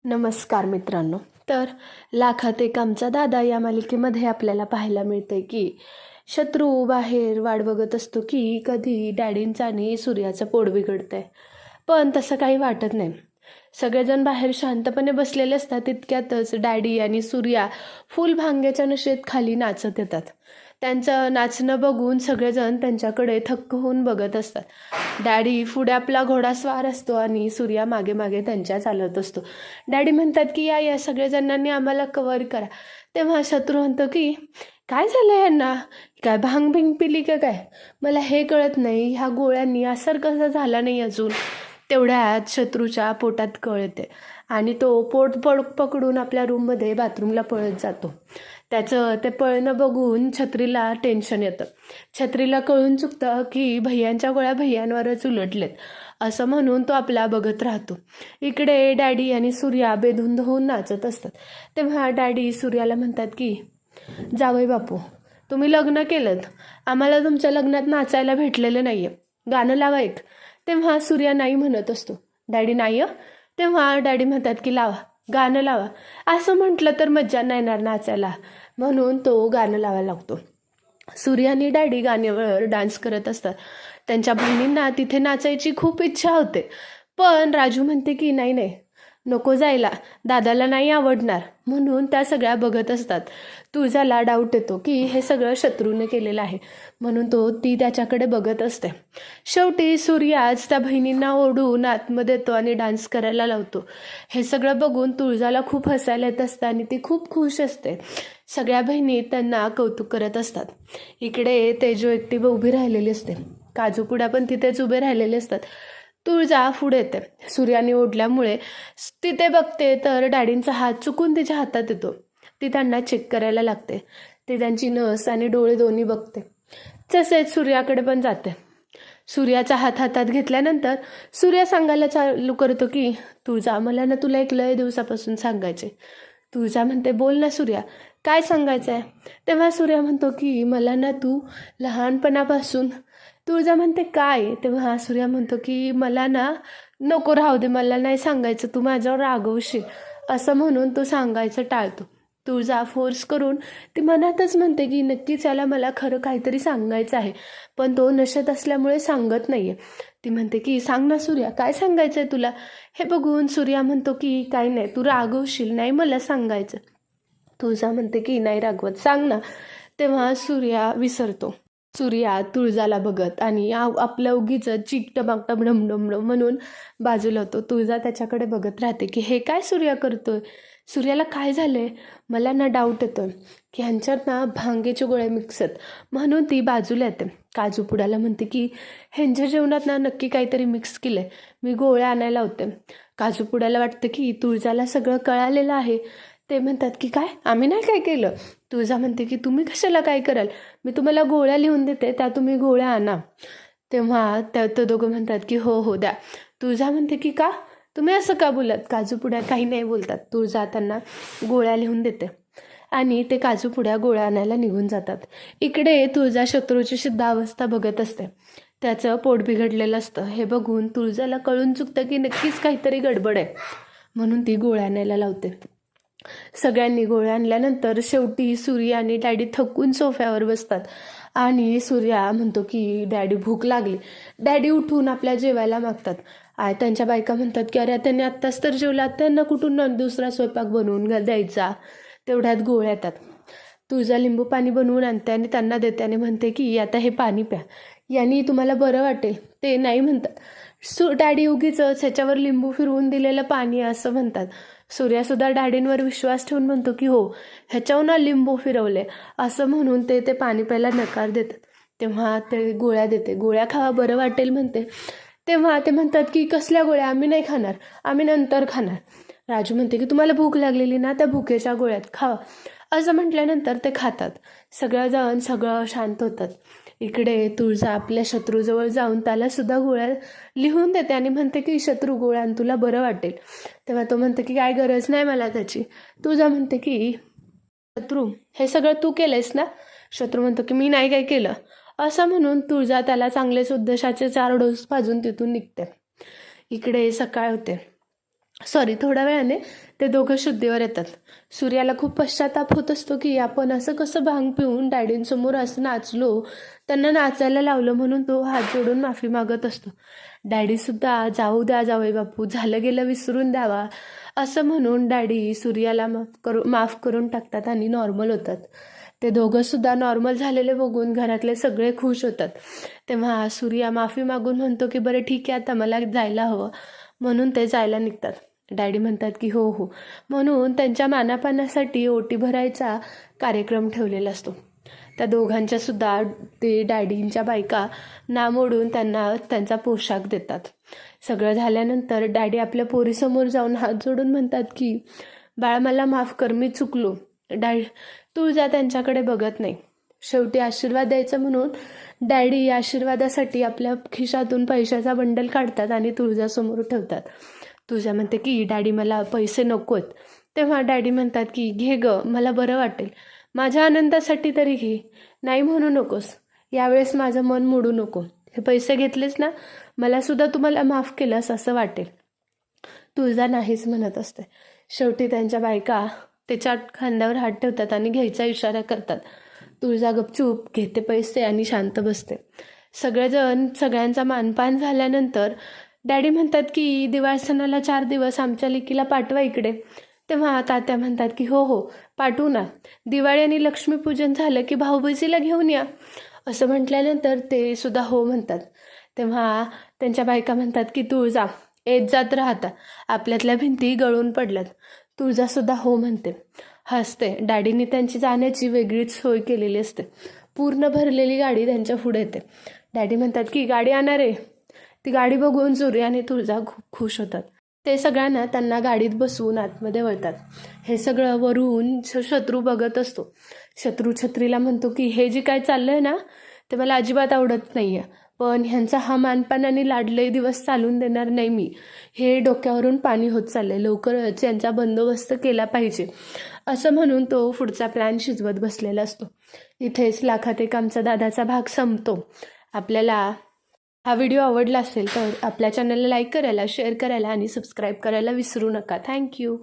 नमस्कार मित्रांनो. तर लाखात एक आमचा दादा या मालिकेमध्ये आपल्याला पाहायला मिळतंय की शत्रू बाहेर वाट बघत असतो की कधी डॅडींचा आणि सूर्याचं पोट बिघडतंय. पण तसं काही वाटत नाही. सगळेजण बाहेर शांतपणे बसलेले असतात. तितक्यातच डॅडी आणि सूर्या फुल भांग्याच्या नशेत खाली नाचत येतात. त्यांचं नाचणं बघून सगळेजण त्यांच्याकडे थक्क होऊन बघत असतात. डॅडी पुढे आपला घोडास्वार असतो आणि सूर्या मागे मागे त्यांच्या चालत असतो. डॅडी म्हणतात की या या सगळेजणांनी आम्हाला कव्हर करा. तेव्हा शत्रू म्हणतो की काय झालं यांना, काय भांग भिंग पिली का काय, मला हे कळत नाही, ह्या गोळ्यांनी असर कसा झाला नाही अजून. तेवढ्यात शत्रूच्या पोटात कळ येते आणि तो पोट पकडून आपल्या रूममध्ये बाथरूमला पळत जातो. त्याचं ते पळणं बघून छत्रीला टेन्शन येतं. छत्रीला कळून चुकतं की भैयांच्या गोळ्या भैयांवरच उलटलेत असं म्हणून तो आपला बघत राहतो. इकडे डॅडी आणि सूर्या बेधुंद होऊन नाचत असतात. तेव्हा डॅडी सूर्याला म्हणतात की जावई बापू, तुम्ही लग्न केलं, आम्हाला तुमच्या लग्नात नाचायला भेटलेलं नाही आहे, गाणं लावा एक. तेव्हा सूर्या नाही म्हणत असतो. डॅडी नाही. तेव्हा डॅडी म्हणतात की लावा, गाणं लावा. असं म्हटलं तर मज्जा नाही येणार नाचायला, म्हणून तो गाणं लावायला लागतो. सूर्या आणि डॅडी गाण्यावर डान्स करत असतात. त्यांच्या बहिणींना तिथे नाचायची खूप इच्छा होते, पण राजू म्हणते की नाही नाही, नको जायला, दादाला नाही आवडणार, म्हणून त्या सगळ्या बघत असतात. तुळजाला डाऊट येतो की हे सगळं शत्रूने केलेलं आहे, म्हणून ती त्याच्याकडे बघत असते. शेवटी सूर्याच त्या बहिणींना ओढून आतमध्ये येतो आणि डान्स करायला लावतो. हे सगळं बघून तुळजाला खूप हसायला येत असतं आणि ती खूप खुश असते. सगळ्या बहिणी त्यांना कौतुक करत असतात. इकडे तेजो एकटी उभी राहिलेली असते. काजूपुड्या पण तिथेच उभे राहिलेले असतात. तुळजा पुढे येते. सूर्याने ओढल्यामुळे तिथे बघते तर डॅडींचा हात चुकून तिच्या हातात येतो. ती त्यांना चेक करायला लागते. ती त्यांची नस आणि डोळे दोन्ही बघते. तसेच सूर्याकडे पण जाते. सूर्याचा हात हातात घेतल्यानंतर सूर्या सांगायला चालू करतो की तुळजा, मला ना तुला एक लय दिवसापासून सांगायचे. तुळजा म्हणते बोल ना सूर्या, काय सांगायचं आहे. तेव्हा सूर्या म्हणतो की मला ना तू लहानपणापासून. तुळजा म्हणते काय. तेव्हा सूर्या म्हणतो की मला ना नको, राहू दे, मला नाही सांगायचं, तू माझ्यावर रागवशील, असं म्हणून तो सांगायचं टाळतो. तुळजा फोर्स करून ती मनातच म्हणते की नक्कीच याला मला खरं काहीतरी सांगायचं आहे, पण तो नशेत असल्यामुळे सांगत नाहीये. ती म्हणते की सांग ना सूर्या, काय सांगायचं आहे तुला. हे बघून सूर्या म्हणतो की काही नाही, तू रागवशील, नाही मला सांगायचं. तुळजा म्हणते की नाही रागवत, सांग ना. तेव्हा सूर्या विसरतो. सूर्या तुळजाला बघत आणि आपलं उगीच चिक टमाक डमडम म्हणून बाजूला होतो. तुळजा त्याच्याकडे बघत राहते की हे काय सूर्या करतोय, सूर्याला काय झालंय. मला ना डाऊट येतोय की ह्यांच्यात ना भांगेचे गोळे मिक्स आहेत, म्हणून ती बाजूला येते. काजूपुड्याला म्हणते की ह्यांच्या जेवणात ना नक्की काहीतरी मिक्स केलंय, मी गोळ्या आणायला होते. काजूपुड्याला वाटतं की तुळजाला सगळं कळालेलं आहे. ते म्हणतात की काय, आम्ही नाही काय केलं. तुळजा म्हणते की तुम्ही कशाला काय कराल, मी तुम्हाला गोळ्या लिहून देते, त्या तुम्ही गोळ्या आणा. तेव्हा ते दोघं म्हणतात की हो हो द्या. तुळजा म्हणते की का, तुम्ही असं का बोलत. काजूपुड्या काही नाही बोलतात. तुळजा त्यांना गोळ्या लिहून देते आणि ते काजूपुड्या गोळ्या आणायला निघून जातात. इकडे तुळजा शत्रूची सुद्धा अवस्था बघत असते. त्याचं पोट बिघडलेलं असतं. हे बघून तुळजाला कळून चुकतं की नक्कीच काहीतरी गडबड आहे, म्हणून ती गोळ्या आणायला लावते. सगळ्यांनी गोळ्या आणल्यानंतर शेवटी सूर्या आणि डॅडी थकून सोफ्यावर बसतात आणि सूर्या म्हणतो की डॅडी भूक लागली. डॅडी उठून आपल्या जेवायला मागतात. त्यांच्या बायका म्हणतात की अरे त्यांनी आत्ताच तर जेवला, त्यांना कुठून दुसरा स्वयंपाक बनवून द्यायचा. तेवढ्यात गोळ्या येतात. तुळजा लिंबू पाणी बनवून आणते आणि त्यांना देते आणि म्हणते की आता हे पाणी प्या, यांनी तुम्हाला बरं वाटेल. ते नाही म्हणतात. डॅडी उगीच ह्याच्यावर लिंबू फिरवून दिलेलं पाणी असं म्हणतात. सूर्यासुद्धा डॅडींवर विश्वास ठेवून म्हणतो की हो, ह्याच्यावर ना लिंबू फिरवले, असं म्हणून ते पाणी प्यायला नकार देतात. तेव्हा ते गोळ्या देते. गोळ्या खावा, बरं वाटेल म्हणते. तेव्हा ते म्हणतात की कसल्या गोळ्या, आम्ही नाही खाणार, आम्ही नंतर खाणार. राजू म्हणते की तुम्हाला भूक लागलेली ना, त्या भुकेच्या गोळ्यात खावा, असं म्हटल्यानंतर ते खातात. सगळं शांत होतात. इकडे तुळजा आपल्या शत्रूजवळ जाऊन त्याला सुद्धा गोळ्या लिहून देते आणि म्हणते की शत्रू गोळ्या तुला बरं वाटेल. तेव्हा तो म्हणते की काय गरज नाही मला त्याची. तुळजा म्हणते की शत्रू, हे सगळं तू केलंयस ना. शत्रू म्हणतो की मी नाही काय केलं, असं म्हणून तुळजा त्याला चांगलेच उद्देशाचे 4 डोस पाजून तिथून निघते. इकडे सकाळ होते. थोड्या वेळाने ते दोघं शुद्धीवर येतात. सूर्याला खूप पश्चाताप होत असतो की आपण असं कसं भांग पिऊन डॅडींसमोर असं नाचलो, त्यांना नाचायला लावलं म्हणून तो हात जोडून माफी मागत असतो. डॅडीसुद्धा जाऊ द्या जावई बापू, झालं गेलं विसरून द्यावा असं म्हणून डॅडी सूर्याला माफ करून टाकतात आणि नॉर्मल होतात. ते दोघंसुद्धा नॉर्मल झालेले बघून घरातले सगळे खुश होतात. तेव्हा सूर्या माफी मागून म्हणतो की बरं ठीक आहे, आता मला जायला हवं, म्हणून ते जायला निघतात. डॅडी म्हणतात की हो हो, म्हणून त्यांच्या मानापानासाठी ओटी भरायचा कार्यक्रम ठेवलेला असतो. त्या दोघांच्यासुद्धा ते डॅडींच्या बायका नामोडून त्यांना त्यांचा पोशाख देतात. सगळं झाल्यानंतर डॅडी आपल्या पोरीसमोर जाऊन हात जोडून म्हणतात की बाळा मला माफ कर, मी चुकलो. तुळजा त्यांच्याकडे बघत नाही. शेवटी आशीर्वाद द्यायचा म्हणून डॅडी आशीर्वादासाठी आपल्या खिशातून पैशाचा बंडल काढतात आणि तुळजासमोर ठेवतात. तुळजा म्हणते की डॅडी मला पैसे नकोत. तेव्हा डॅडी म्हणतात की घे ग, मला बरं वाटेल, माझ्या आनंदासाठी तरी घे, नाही म्हणू नकोस, यावेळेस माझं मन मोडू नको, हे पैसे घेतलेस ना, मलासुद्धा तुम्हाला माफ केलंस असं वाटेल. तुळजा नाहीच म्हणत असते. शेवटी त्यांच्या बायका त्याच्या खांद्यावर हात ठेवतात आणि घ्यायचा इशारा करतात. तुळजा गपचूप घेते पैसे आणि शांत बसते. सगळेजण सगळ्यांचा मानपान झाल्यानंतर डॅडी म्हणतात की दिवाळ सणाला 4 दिवस आमच्या लेकीला पाठवा इकडे. तेव्हा तात्या म्हणतात की हो हो पाठवू ना, दिवाळी आणि लक्ष्मीपूजन झालं की भाऊबीजेला घेऊन या. असं म्हटल्यानंतर ते सुद्धा हो म्हणतात. तेव्हा त्यांच्या बायका म्हणतात की तुळजा येत जात राहता, आपल्यातल्या भिंती गळून पडल्यात. तुळजासुद्धा हो म्हणते, हसते. डॅडीने त्यांची जाण्याची वेगळीच सोय केलेली असते. पूर्ण भरलेली गाडी त्यांच्या पुढे येते. डॅडी म्हणतात की गाडी आणणार आहे. ती गाडी बघून सूर्य आणि तुळजा खूप खुश होतात. ते सगळ्यांना त्यांना गाडीत बसवून आतमध्ये वळतात. हे सगळं वरून शत्रू बघत असतो. शत्रू छत्रीला म्हणतो की हे जे काय चाललंय ना ते मला अजिबात आवडत नाही आहे, पण ह्यांचा हा मानपान आणि लाडले दिवस चालून देणार नाही मी. हे डोक्यावरून पाणी होत चाललंय, लवकरच यांचा बंदोबस्त केला पाहिजे असं म्हणून तो पुढचा प्लॅन शिजवत बसलेला असतो. इथेच लाखात एक आमचा दादाचा भाग संपतो. आपल्याला हा व्हिडिओ आवडला असेल तर आपल्या चॅनलला लाईक करायला, शेअर करायला आणि सबस्क्राईब करायला विसरू नका. थँक्यू.